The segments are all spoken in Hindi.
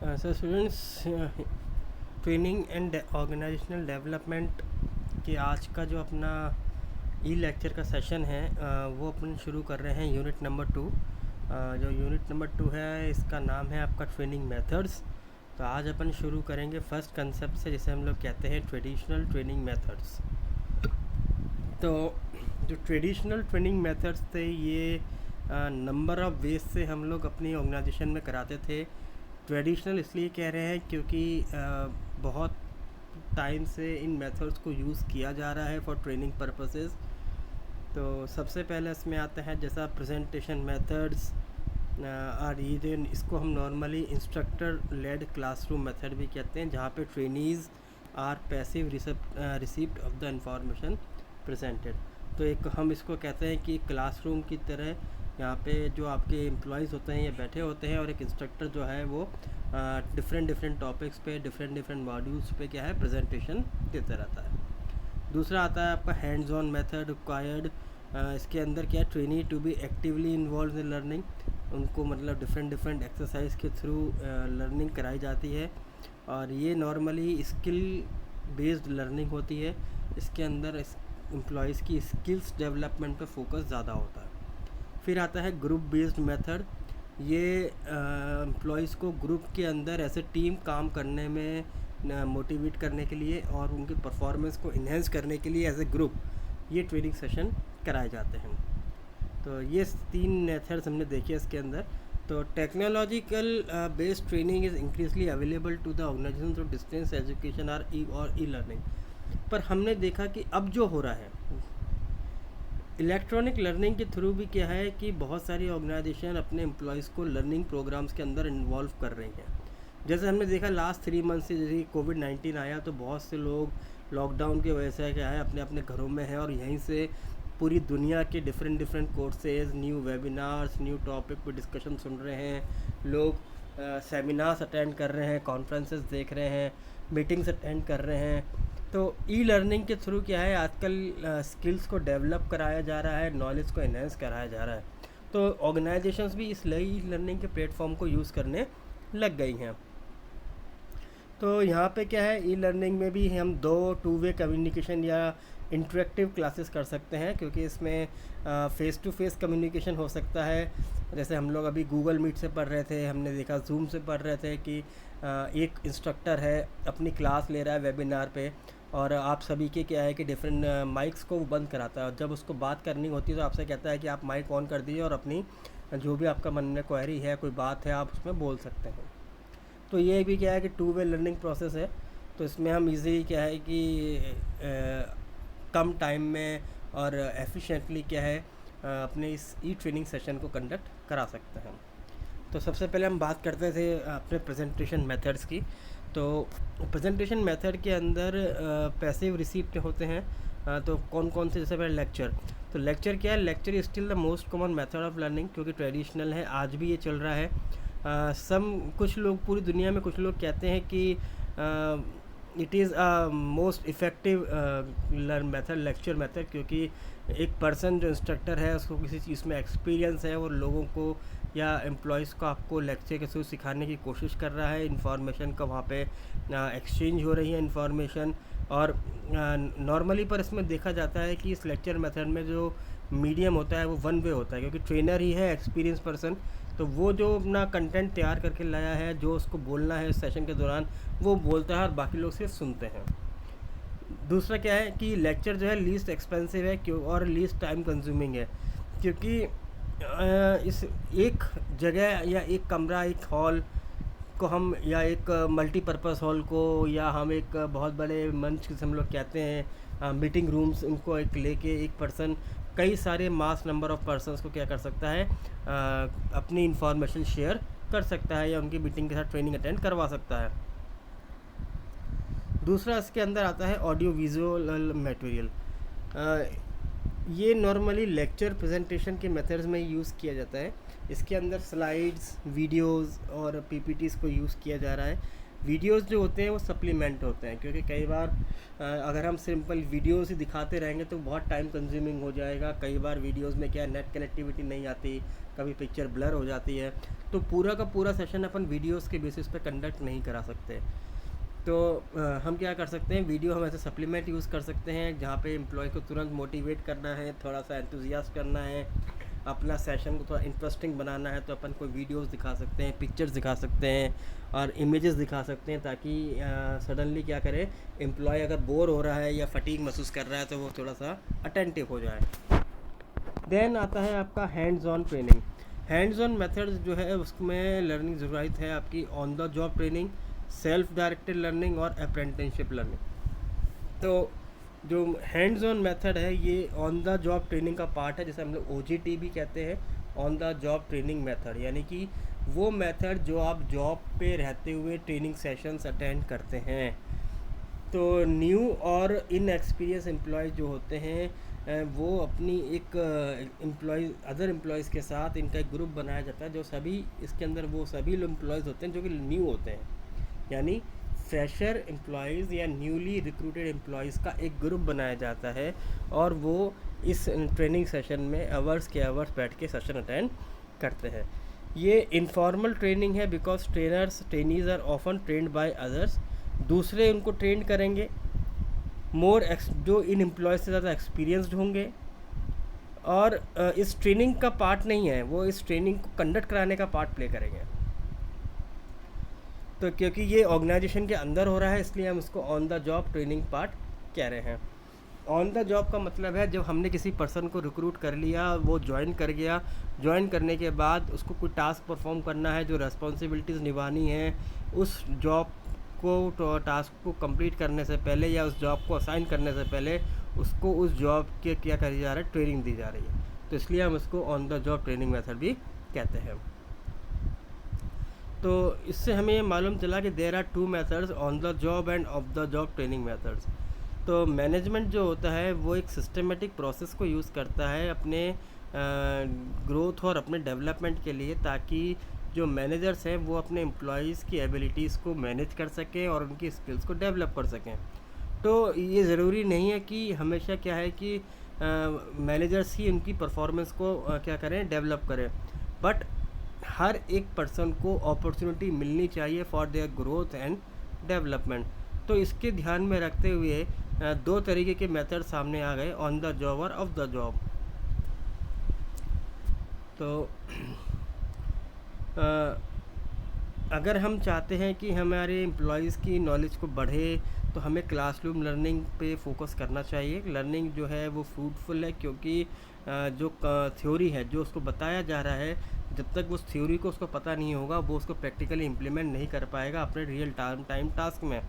Sir students, training and organisational development के आज का जो अपना ई लेक्चर का सेशन है वो अपन शुरू कर रहे हैं यूनिट नंबर 2। जो यूनिट नंबर 2 है इसका नाम है आपका ट्रेनिंग मेथड्स। तो आज अपन शुरू करेंगे फर्स्ट कंसेप्ट से, जिसे हम लोग कहते हैं ट्रेडिशनल ट्रेनिंग मेथड्स। तो जो ट्रेडिशनल ट्रेनिंग मेथड्स थे ये नंबर ऑफ़ वेज से हम लोग अपनी ऑर्गेनाइजेशन में कराते थे। ट्रेडिशनल इसलिए कह रहे हैं क्योंकि बहुत टाइम से इन मेथड्स को यूज़ किया जा रहा है फॉर ट्रेनिंग पर्पसेस। तो सबसे पहले इसमें आता है जैसा प्रेजेंटेशन मेथड्स और ये इसको हम normally instructor led classroom method भी कहते हैं, जहाँ पे trainees are passive receipt of the information presented. तो एक हम इसको कहते हैं कि क्लासरूम की तरह यहाँ पे जो आपके एम्प्लॉयज़ होते हैं ये बैठे होते हैं और एक इंस्ट्रक्टर जो है वो डिफरेंट टॉपिक्स पे डिफरेंट मॉड्यूल्स पे क्या है प्रेजेंटेशन देता रहता है। दूसरा आता है आपका हैंड्स ऑन मेथड रिक्वायर्ड। इसके अंदर क्या है, trainee to be actively involve in learning. उनको मतलब डिफरेंट एक्सरसाइज के थ्रू लर्निंग कराई जाती है और ये नॉर्मली स्किल बेस्ड लर्निंग होती है। इसके अंदर एम्प्लॉयज़ की स्किल्स डेवलपमेंट पे फोकस ज़्यादा होता है। फिर आता है ग्रुप बेस्ड मेथड। ये एम्प्लॉयज़ को ग्रुप के अंदर ऐसे टीम काम करने में मोटिवेट करने के लिए और उनकी परफॉर्मेंस को इन्हेंस करने के लिए एज ए ग्रुप ये ट्रेनिंग सेशन कराए जाते हैं। तो ये 3 मेथड्स हमने देखे इसके अंदर। तो technological based training is increasingly available to the organisation through distance education और ई लर्निंग। पर हमने देखा कि अब जो हो रहा है इलेक्ट्रॉनिक लर्निंग के थ्रू भी क्या है कि बहुत सारी ऑर्गेनाइजेशन अपने एम्प्लॉयज़ को लर्निंग प्रोग्राम्स के अंदर इन्वॉल्व कर रही हैं। जैसे हमने देखा लास्ट 3 मंथ से जैसे कोविड-19 आया तो बहुत से लोग लॉकडाउन की वजह से क्या है अपने अपने घरों में हैं और यहीं से पूरी दुनिया के different courses, new webinars, new topic पर डिस्कशन सुन रहे हैं। लोग सेमिनार्स अटेंड कर रहे हैं, कॉन्फ्रेंसेस देख रहे हैं, मीटिंग्स अटेंड कर रहे हैं। तो ई लर्निंग के थ्रू क्या है आजकल स्किल्स को डेवलप कराया जा रहा है, नॉलेज को इन्हेंस कराया जा रहा है। तो ऑर्गेनाइजेशंस भी इस ई लर्निंग के प्लेटफॉर्म को यूज़ करने लग गई हैं। तो यहाँ पे क्या है ई लर्निंग में भी हम 2 वे कम्युनिकेशन या इंटरेक्टिव क्लासेस कर सकते हैं, क्योंकि इसमें फ़ेस टू फेस कम्युनिकेशन हो सकता है। जैसे हम लोग अभी गूगल मीट से पढ़ रहे थे, हमने देखा जूम से पढ़ रहे थे कि एक इंस्ट्रक्टर है अपनी क्लास ले रहा है वेबिनार पे और आप सभी के क्या है कि डिफरेंट माइक्स को वो बंद कराता है और जब उसको बात करनी होती है तो आपसे कहता है कि आप माइक ऑन कर दीजिए और अपनी जो भी आपका मन में क्वेरी है, कोई बात है, आप उसमें बोल सकते हैं। तो ये भी क्या है कि 2 वे लर्निंग प्रोसेस है। तो इसमें हम इजी क्या है कि कम टाइम में और एफिशिएंटली क्या है अपने इस ई ट्रेनिंग सेशन को कंडक्ट करा सकते हैं। तो सबसे पहले हम बात करते थे अपने प्रेजेंटेशन मेथड्स की। तो प्रेजेंटेशन मेथड के अंदर पैसिव रिसीप्ट होते हैं। तो कौन कौन से, जैसे पहले लेक्चर। तो लेक्चर क्या है, lecture is still the most common method of learning, क्योंकि ट्रेडिशनल है, आज भी ये चल रहा है। कुछ लोग पूरी दुनिया में कुछ लोग कहते हैं कि it is a most effective method lecture method, क्योंकि एक पर्सन जो इंस्ट्रक्टर है उसको किसी चीज़ में एक्सपीरियंस है, वो लोगों को या एम्प्लॉयज़ को आपको लेक्चर के थ्रू सिखाने की कोशिश कर रहा है। इन्फॉर्मेशन का वहाँ पे एक्सचेंज हो रही है इन्फॉर्मेशन। और नॉर्मली पर इसमें देखा जाता है कि इस लेक्चर मेथड में जो मीडियम होता है वो 1 वे होता है, क्योंकि ट्रेनर ही है एक्सपीरियंस पर्सन। तो वो जो अपना कंटेंट तैयार करके लाया है, जो उसको बोलना है इस सेशन के दौरान, वो बोलता है और बाकी लोग सिर्फ सुनते हैं। दूसरा क्या है कि लेक्चर जो है लीस्ट एक्सपेंसिव है क्यों और लीस्ट टाइम कंज्यूमिंग है, क्योंकि इस एक जगह या एक कमरा, एक हॉल को हम या एक मल्टीपर्पज़ हॉल को या हम एक बहुत बड़े मंच जिसे हम लोग कहते हैं मीटिंग रूम्स, उनको एक लेके एक पर्सन कई सारे मास नंबर ऑफ़ पर्सन्स को क्या कर सकता है अपनी इंफॉर्मेशन शेयर कर सकता है या उनकी मीटिंग के साथ ट्रेनिंग अटेंड करवा सकता है। दूसरा इसके अंदर आता है ऑडियो विजुअल मटेरियल। ये नॉर्मली लेक्चर प्रेजेंटेशन के मेथड्स में यूज़ किया जाता है। इसके अंदर स्लाइड्स, वीडियोस और पीपीटीज़ को यूज़ किया जा रहा है। वीडियोस जो होते हैं वो सप्लीमेंट होते हैं, क्योंकि कई बार अगर हम सिंपल वीडियोस ही दिखाते रहेंगे तो बहुत टाइम कंज्यूमिंग हो जाएगा। कई बार वीडियोस में क्या नेट कनेक्टिविटी नहीं आती, कभी पिक्चर ब्लर हो जाती है, तो पूरा का पूरा सेशन अपन वीडियोस के बेसिस पे कंडक्ट नहीं करा सकते। तो हम क्या कर सकते हैं, वीडियो हम ऐसे सप्लीमेंट यूज़ कर सकते हैं, जहाँ पे एम्प्लॉय को तुरंत मोटिवेट करना है, थोड़ा सा एंथुजियास्ट करना है, अपना सेशन को थोड़ा इंटरेस्टिंग बनाना है, तो अपन कोई वीडियोस दिखा सकते हैं, पिक्चर्स दिखा सकते हैं और इमेजेस दिखा सकते हैं, ताकि सडनली क्या करे, एम्प्लॉय अगर बोर हो रहा है या फटीग महसूस कर रहा है तो वो थोड़ा सा अटेंटिव हो जाए। देन आता है आपका hands on training. Hands on method जो है उसमें लर्निंग ज़रूरत है आपकी on the job training, self directed learning और अप्रेंटिसशिप लर्निंग। तो जो हैंड्स ऑन मेथड है ये ऑन द जॉब ट्रेनिंग का पार्ट है, जैसे हम लोग OJT भी कहते हैं, on the job training method, यानी कि वो मेथड जो आप जॉब पे रहते हुए ट्रेनिंग सेशंस अटेंड करते हैं। तो न्यू और इनएक्सपीरियंस एम्प्लॉय जो होते हैं वो अपनी एक अदर एम्प्लॉयज़ के साथ इनका एक ग्रुप बनाया जाता है, जो सभी इसके अंदर वो सभी लोग एम्प्लॉयज़ होते हैं जो कि न्यू होते हैं, यानी फ्रेशर एम्प्लॉयज़ या न्यूली रिक्रूटेड एम्प्लॉयज़ का एक ग्रुप बनाया जाता है, और वो इस ट्रेनिंग सेशन में आवर्स के आवर्स बैठ के सेशन अटेंड करते हैं। ये इनफॉर्मल ट्रेनिंग है, because trainees are often trained by others, दूसरे उनको ट्रेन करेंगे, जो इन एम्प्लॉयज़ से ज़्यादा एक्सपीरियंसड होंगे, और इस ट्रेनिंग का पार्ट नहीं है, वो इस ट्रेनिंग को कंडक्ट कराने का पार्ट प्ले करेंगे। तो क्योंकि ये ऑर्गेनाइजेशन के अंदर हो रहा है, इसलिए हम इसको on the job training part कह रहे हैं। ऑन द जॉब का मतलब है जब हमने किसी पर्सन को रिक्रूट कर लिया, वो ज्वाइन कर गया, ज्वाइन करने के बाद उसको कोई टास्क परफॉर्म करना है, जो रेस्पॉन्सिबिलिटीज़ निभानी है, उस जॉब को टास्क को कंप्लीट करने से पहले या उस जॉब को असाइन करने से पहले उसको उस जॉब के क्या करी जा रहा है, ट्रेनिंग दी जा रही है। तो इसलिए हम इसको on the job training method भी कहते हैं। तो इससे हमें ये मालूम चला कि there are 2 methods, on the job and off the job training methods. तो मैनेजमेंट जो होता है वो एक सिस्टमेटिक प्रोसेस को यूज़ करता है अपने ग्रोथ और अपने डेवलपमेंट के लिए, ताकि जो मैनेजर्स हैं वो अपने एम्प्लॉयज़ की एबिलिटीज़ को मैनेज कर सकें और उनकी स्किल्स को डेवलप कर सकें। तो ये ज़रूरी नहीं है कि हमेशा क्या है कि मैनेजर्स ही उनकी परफॉर्मेंस को क्या करें, डेवलप करें, बट हर एक पर्सन को अपॉर्चुनिटी मिलनी चाहिए for their growth and development. तो इसके ध्यान में रखते हुए 2 तरीके के मेथड सामने आ गए, ऑन द जॉब और ऑफ द जॉब। तो अगर हम चाहते हैं कि हमारे एम्प्लॉयज़ की नॉलेज को बढ़े, तो हमें क्लासरूम लर्निंग पे फोकस करना चाहिए। लर्निंग जो है वो फ्रूटफुल है, क्योंकि जो थ्योरी है, जो उसको बताया जा रहा है, जब तक उस थ्योरी को उसको पता नहीं होगा, वो उसको प्रैक्टिकली इम्प्लीमेंट नहीं कर पाएगा अपने रियल टाइम टास्क में।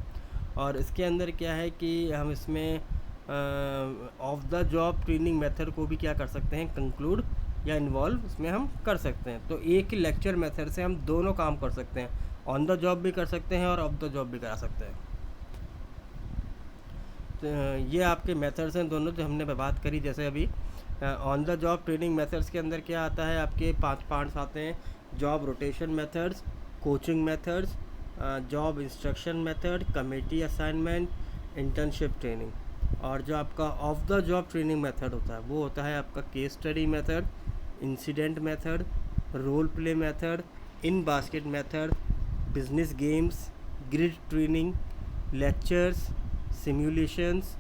और इसके अंदर क्या है कि हम इसमें of the job training method को भी क्या कर सकते हैं, कंक्लूड या इन्वॉल्व इसमें हम कर सकते हैं। तो एक ही लेक्चर मेथड से हम दोनों काम कर सकते हैं, ऑन द जॉब भी कर सकते हैं और ऑफ द जॉब भी करा सकते हैं। तो ये आपके मेथड्स हैं दोनों जो हमने बात करी। जैसे अभी on the job training methods के अंदर क्या आता है, आपके 5 पार्ट्स आते हैं, job rotation methods, coaching methods, job instruction method, committee assignment, internship training. और जो आपका off the job training method होता है वो होता है आपका case study method, incident method, role play method, in basket method, business games, grid training, lectures, simulations,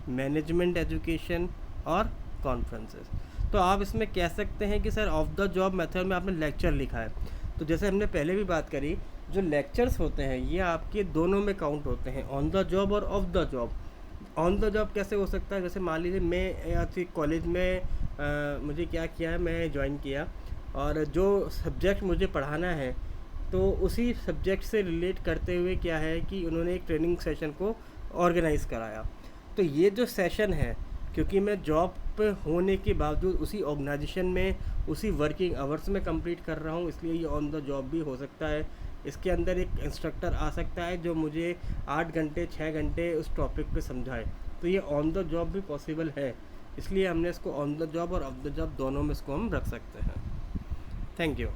management education और कॉन्फ्रेंसेस। तो आप इसमें कह सकते हैं कि sir off the job method में आपने लेक्चर लिखा है। तो जैसे हमने पहले भी बात करी, जो लेक्चर्स होते हैं ये आपके दोनों में काउंट होते हैं, ऑन द जॉब और of the job. On the job कैसे हो सकता है, जैसे मान लीजिए मैं या फिर कॉलेज में मुझे क्या किया है, मैं ज्वाइन किया और जो सब्जेक्ट मुझे पढ़ाना है तो उसी सब्जेक्ट से रिलेट करते हुए क्या है कि उन्होंने एक ट्रेनिंग सेशन को ऑर्गेनाइज़ कराया। तो ये जो सेशन है, क्योंकि मैं जॉब पे होने के बावजूद उसी ऑर्गेनाइजेशन में उसी वर्किंग आवर्स में कंप्लीट कर रहा हूँ, इसलिए ये ऑन द जॉब भी हो सकता है। इसके अंदर एक इंस्ट्रक्टर आ सकता है जो मुझे 8 घंटे 6 घंटे उस टॉपिक पे समझाए, तो ये ऑन द जॉब भी पॉसिबल है। इसलिए हमने इसको ऑन द जॉब और ऑफ द जॉब दोनों में इसको हम रख सकते हैं। Thank you.